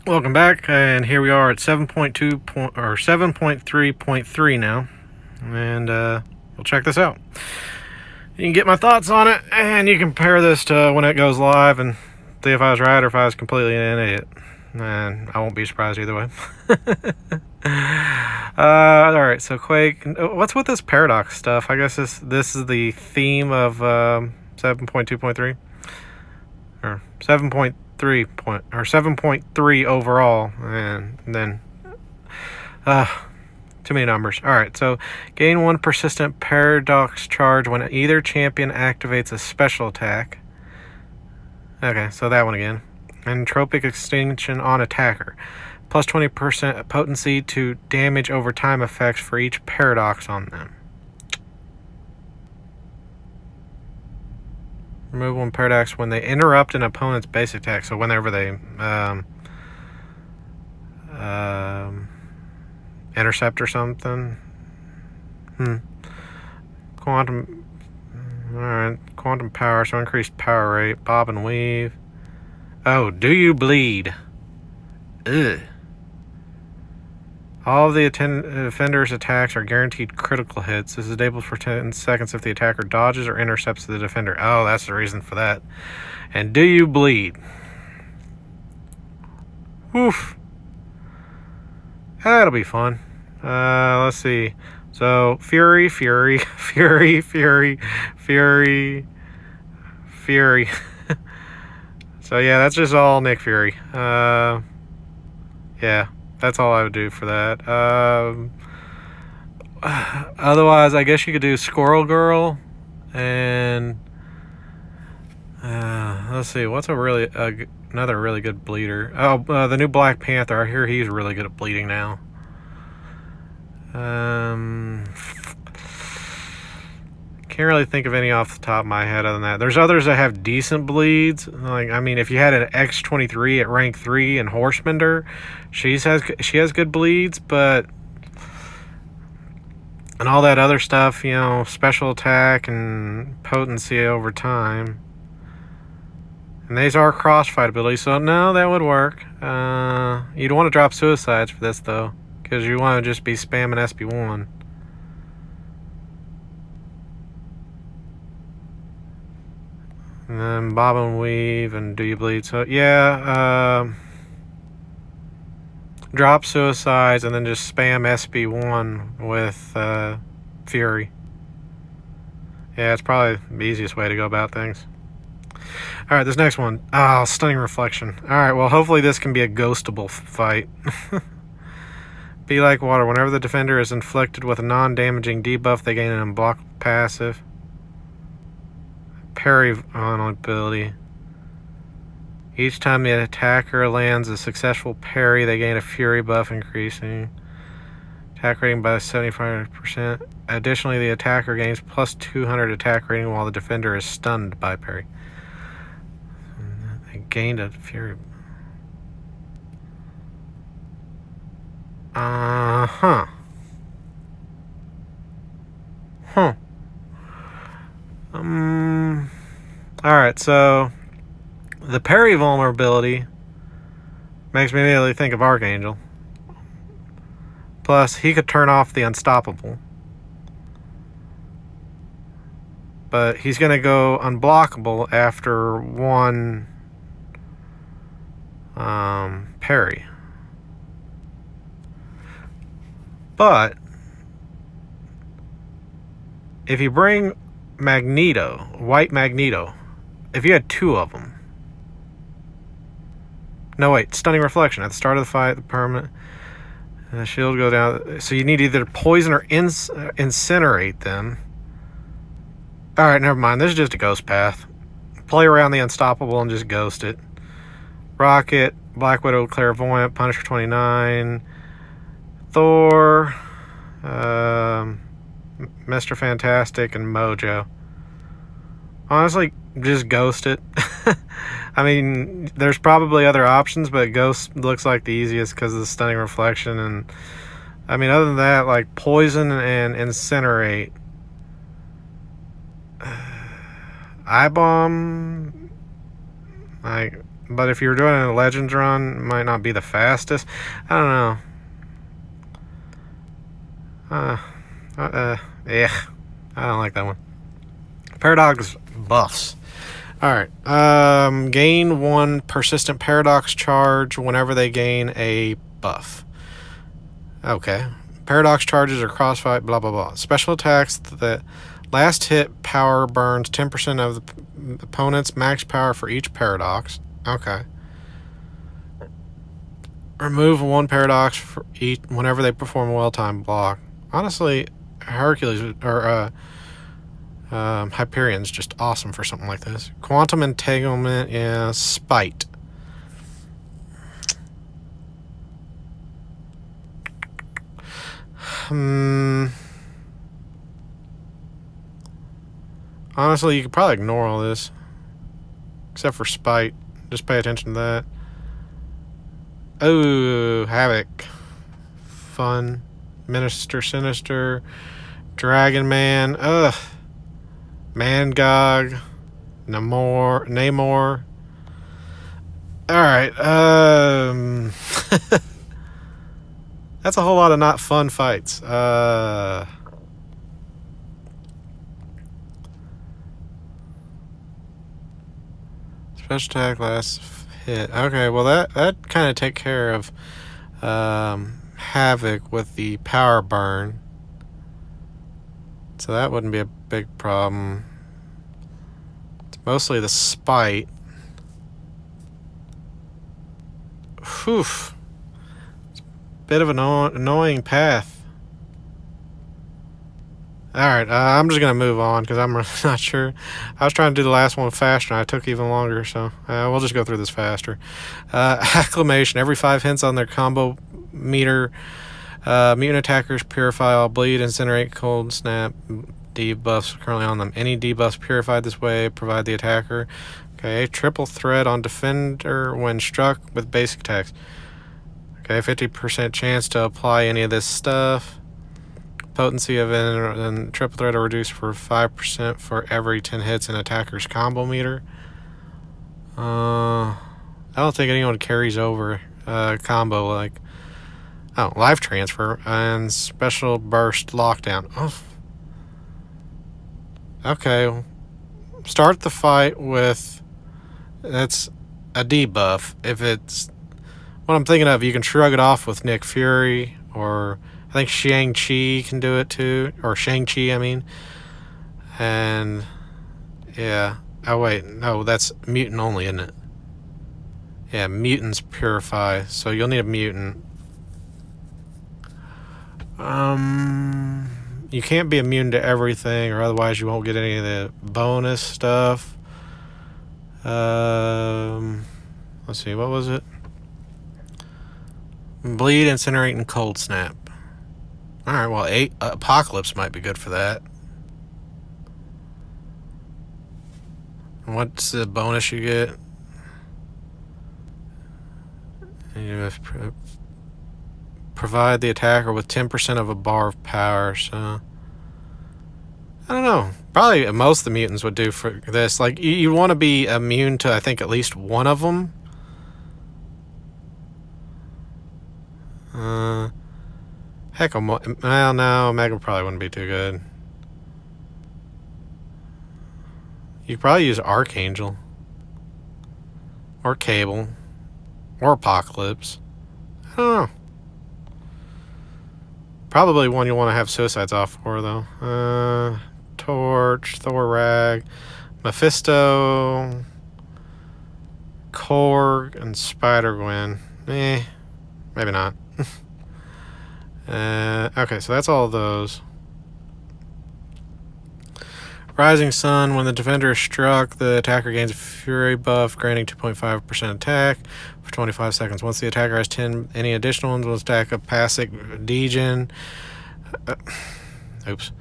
Welcome back, and here we are at 7.3.3 now, and we'll check this out. You can get my thoughts on it, and you compare this to when it goes live, and see if I was right or if I was completely an idiot. And I won't be surprised either way. Alright, so Quake. What's with this paradox stuff? I guess this is the theme of 7.2.3 or 7.3 overall, and then too many numbers. Alright, so gain 1 persistent paradox charge when either champion activates a special attack. Okay, so that one again. Entropic extinction on attacker. Plus 20% potency to damage over time effects for each paradox on them. Remove 1 paradox when they interrupt an opponent's basic attack. So whenever they intercept or something. Quantum. Alright, quantum power, so increased power rate. Bob and weave. Oh, do you bleed? Ugh. All of the defender's attacks are guaranteed critical hits. This is enabled for 10 seconds if the attacker dodges or intercepts the defender. Oh, that's the reason for that. And do you bleed? Oof. That'll be fun. Let's see. So, Fury. So, yeah, that's just all Nick Fury. Yeah. That's all I would do for that. Otherwise, I guess you could do Squirrel Girl, and let's see, what's another really good bleeder? Oh, the new Black Panther. I hear he's really good at bleeding now. Can't really think of any off the top of my head other than that. There's others that have decent bleeds. Like, I mean, if you had an X-23 at rank 3 and Horsemender, she has good bleeds, but and all that other stuff, you know, special attack and potency over time. And these are crossfight abilities, so no, that would work. You'd want to drop suicides for this though, because you want to just be spamming SB1. And then bob and weave and do you bleed? So yeah, drop suicides and then just spam SB1 with Fury. Yeah, it's probably the easiest way to go about things. Alright, this next one. Oh, stunning reflection. Alright, well hopefully this can be a ghostable fight. Be like water. Whenever the defender is inflicted with a non-damaging debuff, they gain an unblocked passive. Parry vulnerability. Each time the attacker lands a successful parry, they gain a fury buff, increasing attack rating by 75%. Additionally, the attacker gains plus 200 attack rating while the defender is stunned by parry. They gained a fury. Huh. Alright, so the parry vulnerability makes me immediately think of Archangel. Plus, he could turn off the unstoppable. But he's going to go unblockable after one parry. But if you bring Magneto, White Magneto, if you had 2 of them. No, wait, stunning reflection. At the start of the fight, the permanent the shield go down. So you need either poison or incinerate them. Alright, never mind. This is just a ghost path. Play around the unstoppable and just ghost it. Rocket, Black Widow, Clairvoyant, Punisher 29, Thor, Mr. Fantastic, and Mojo. Honestly, just ghost it. I mean, there's probably other options, but ghost looks like the easiest because of the stunning reflection. And I mean, other than that, like poison and incinerate. Eye bomb, like but if you're doing a Legends run, it might not be the fastest. I don't know. Yeah, I don't like that one. Paradox buffs. Alright, gain 1 persistent paradox charge whenever they gain a buff. Okay. Paradox charges or crossfight, blah blah blah. Special attacks that last hit power burns 10% of the opponent's max power for each paradox. Okay. Remove 1 paradox for each whenever they perform a well-timed block. Honestly, Hercules or Hyperion's just awesome for something like this. Quantum entanglement is spite. Honestly, you could probably ignore all this, except for spite. Just pay attention to that. Oh, havoc, fun, minister sinister, dragon man. Ugh. Mangog, Namor. Alright, that's a whole lot of not fun fights. Special attack last hit. Okay, well that kind of take care of havoc with the power burn. So that wouldn't be a big problem. It's mostly the spite. Whew. It's a bit of an annoying path. Alright, I'm just going to move on because I'm really not sure. I was trying to do the last one faster and I took even longer, so we'll just go through this faster. Acclamation. Every 5 hits on their combo meter, mutant attackers purify all bleed, incinerate, cold, snap, debuffs currently on them. Any debuffs purified this way provide the attacker. Okay, triple threat on defender when struck with basic attacks. Okay, 50% chance to apply any of this stuff. Potency of and triple threat are reduced for 5% for every 10 hits in attacker's combo meter. I don't think anyone carries over combo like life transfer and special burst lockdown. Oh. Okay, start the fight with that's a debuff. If it's what I'm thinking of, you can shrug it off with Nick Fury, or I think Shang-Chi can do it too, or Shang-Chi, I mean. And yeah. Oh wait, no, that's mutant only, isn't it? Yeah, mutants purify, so you'll need a mutant. You can't be immune to everything, or otherwise you won't get any of the bonus stuff. Let's see, what was it? Bleed, incinerate, and cold snap. Alright, well, Apocalypse might be good for that. What's the bonus you get? You provide the attacker with 10% of a bar of power, so I don't know. Probably most of the mutants would do for this. Like, you want to be immune to, I think, at least one of them. Heck, well, no, Omega probably wouldn't be too good. You could probably use Archangel. Or Cable. Or Apocalypse. I don't know. Probably one you want to have suicides off for, though. Torch, Thor Rag, Mephisto, Korg, and Spider-Gwen. Maybe not. Okay, so that's all of those. Rising Sun. When the defender is struck, the attacker gains a Fury buff, granting 2.5% attack for 25 seconds. Once the attacker has 10 any additional ones, will stack a passive degen. Oops.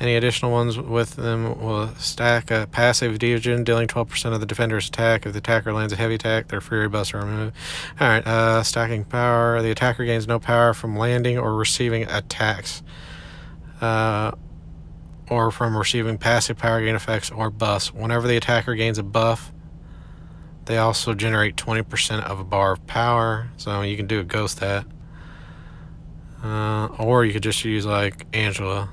Any additional ones with them will stack a passive degen, dealing 12% of the defender's attack. If the attacker lands a heavy attack, their Fury buffs are removed. Alright, stacking power. The attacker gains no power from landing or receiving attacks. or from receiving passive power gain effects or buffs. Whenever the attacker gains a buff, they also generate 20% of a bar of power. So you can do a ghost that. Or you could just use like Angela.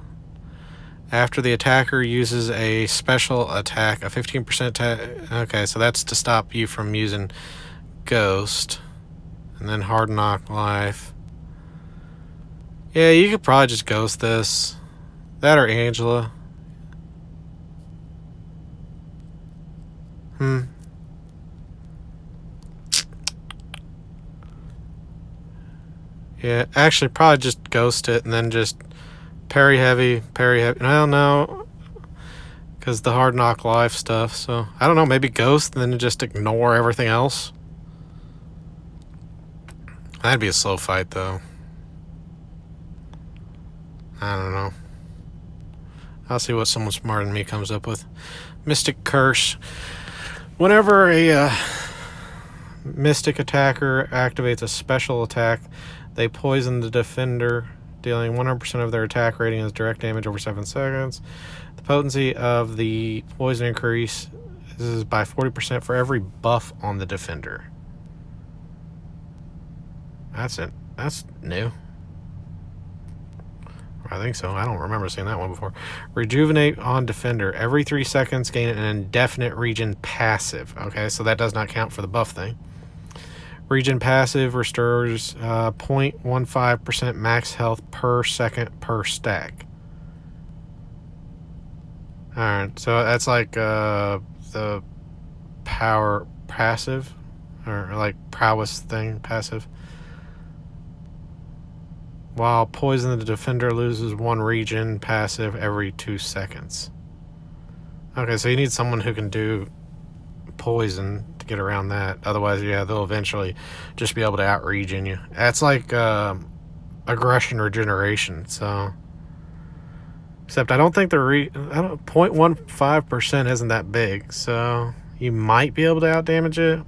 After the attacker uses a special attack, a 15% attack. Okay, so that's to stop you from using Ghost. And then Hard Knock Life. Yeah, you could probably just Ghost this. That or Angela. Yeah, actually probably just Ghost it and then just parry heavy. I don't know. Because the Hard Knock Life stuff. So, I don't know. Maybe Ghost and then just ignore everything else. That'd be a slow fight, though. I don't know. I'll see what someone smarter than me comes up with. Mystic Curse. Whenever a Mystic attacker activates a special attack, they poison the defender, dealing 100% of their attack rating as direct damage over 7 seconds. The potency of the poison increase is by 40% for every buff on the defender. That's it. That's new. I think so. I don't remember seeing that one before. Rejuvenate on defender. Every 3 seconds, gain an indefinite regen passive. Okay, so that does not count for the buff thing. Regen passive restores 0.15% max health per second per stack. Alright, so that's like the power passive. Or like prowess thing passive. While poison, the defender loses 1 regen passive every 2 seconds. Okay, so you need someone who can do poison to get around that. Otherwise, yeah, they'll eventually just be able to out-regen you. That's like aggression regeneration, so... Except I don't think the 0.15% isn't that big, so you might be able to out-damage it.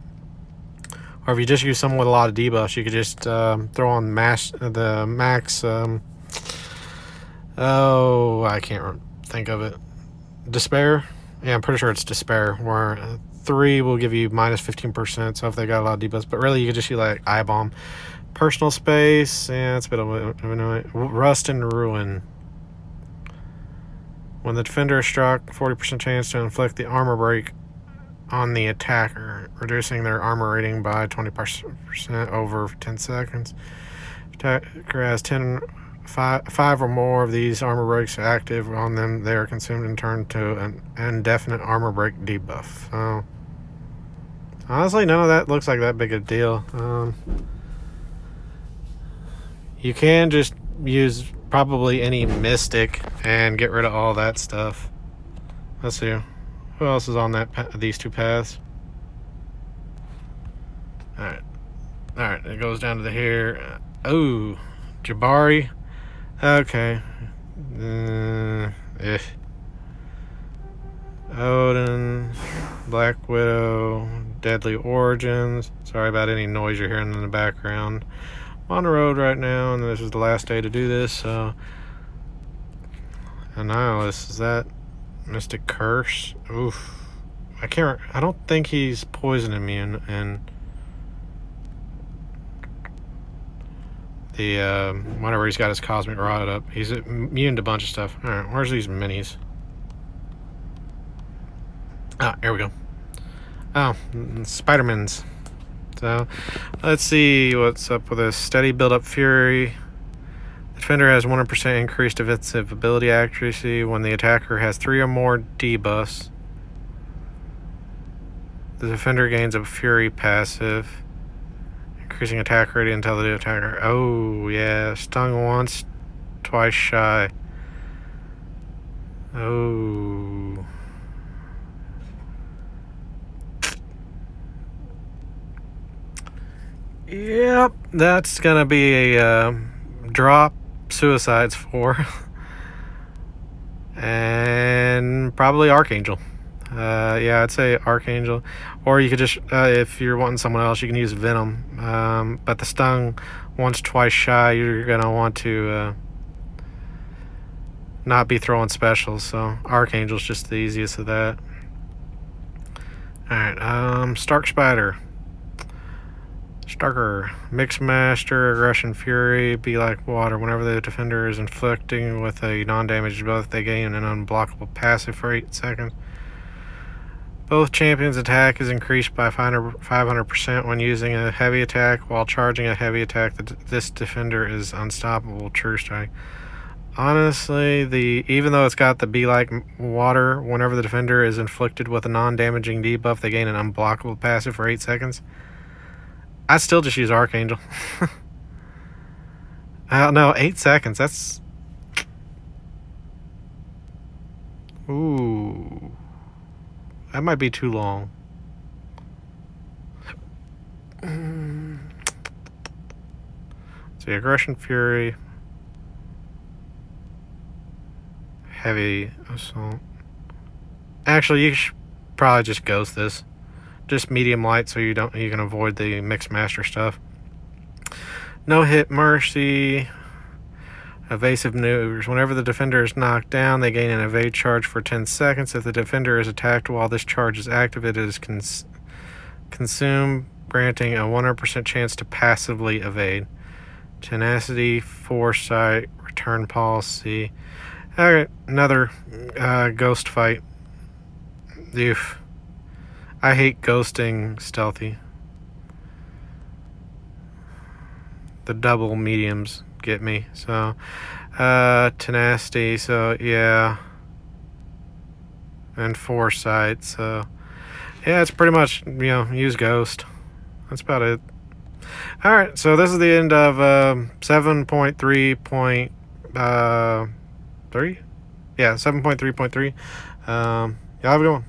Or if you just use someone with a lot of debuffs, you could just throw on the max... I can't think of it. Despair? Yeah, I'm pretty sure it's Despair, where 3 will give you minus 15%, so if they got a lot of debuffs. But really, you could just use like Eye Bomb. Personal Space, yeah, it's a bit of a... Rust and Ruin. When the defender is struck, 40% chance to inflict the armor break on the attacker, reducing their armor rating by 20% over 10 seconds. Attacker has 5 or more of these armor breaks active on them. They are consumed and turned to an indefinite armor break debuff. So, honestly, none of that looks like that big a deal. You can just use probably any Mystic and get rid of all that stuff. Let's see. Who else is on these 2 paths? Alright. Alright, it goes down to here. Oh, Jabari. Okay. Odin. Black Widow. Deadly Origins. Sorry about any noise you're hearing in the background. I'm on the road right now, and this is the last day to do this, so... Annihilus, is that... Mystic Curse? Oof. I don't think he's poison immune, and the whenever he's got his Cosmic Rod up, he's immune to a bunch of stuff. Alright, where's these minis? Here we go. Spider-Mans. So let's see what's up with this. Steady build-up fury. The defender has 100% increased defensive ability accuracy when the attacker has 3 or more debuffs. The defender gains a fury passive, increasing attack rate until the attacker... Oh, yeah. Stung once, twice shy. Oh. Yep, that's gonna be a drop suicides for. And probably Archangel. Yeah, I'd say Archangel. Or you could just, if you're wanting someone else, you can use Venom. But the stung once, twice shy, you're gonna want to not be throwing specials. So Archangel's just the easiest of that. Alright, Stark Spider. Starker. Mix Master, Aggression Fury, be like water. Whenever the defender is inflicting with a non-damage buff, they gain an unblockable passive for 8 seconds. Both champions' attack is increased by 500% when using a heavy attack. While charging a heavy attack, this defender is unstoppable. True Strike. Honestly, even though it's got the be like water, whenever the defender is inflicted with a non-damaging debuff, they gain an unblockable passive for 8 seconds. I still just use Archangel. I don't know, 8 seconds. That's... Ooh. That might be too long. See, Aggression Fury. Heavy Assault. Actually, you should probably just ghost this. Just medium light so you can avoid the Mixed Master stuff. No Hit Mercy. Evasive maneuvers. Whenever the defender is knocked down, they gain an evade charge for 10 seconds. If the defender is attacked while this charge is active, it is consumed, granting a 100% chance to passively evade. Tenacity, Foresight, Return Policy. Alright, another ghost fight. Oof. I hate ghosting stealthy. The double mediums get me. So, tenacity. So, yeah. And Foresight. So, yeah, it's pretty much, use ghost. That's about it. Alright, so this is the end of 7.3.3. Yeah, 7.3.3. Y'all have a good one.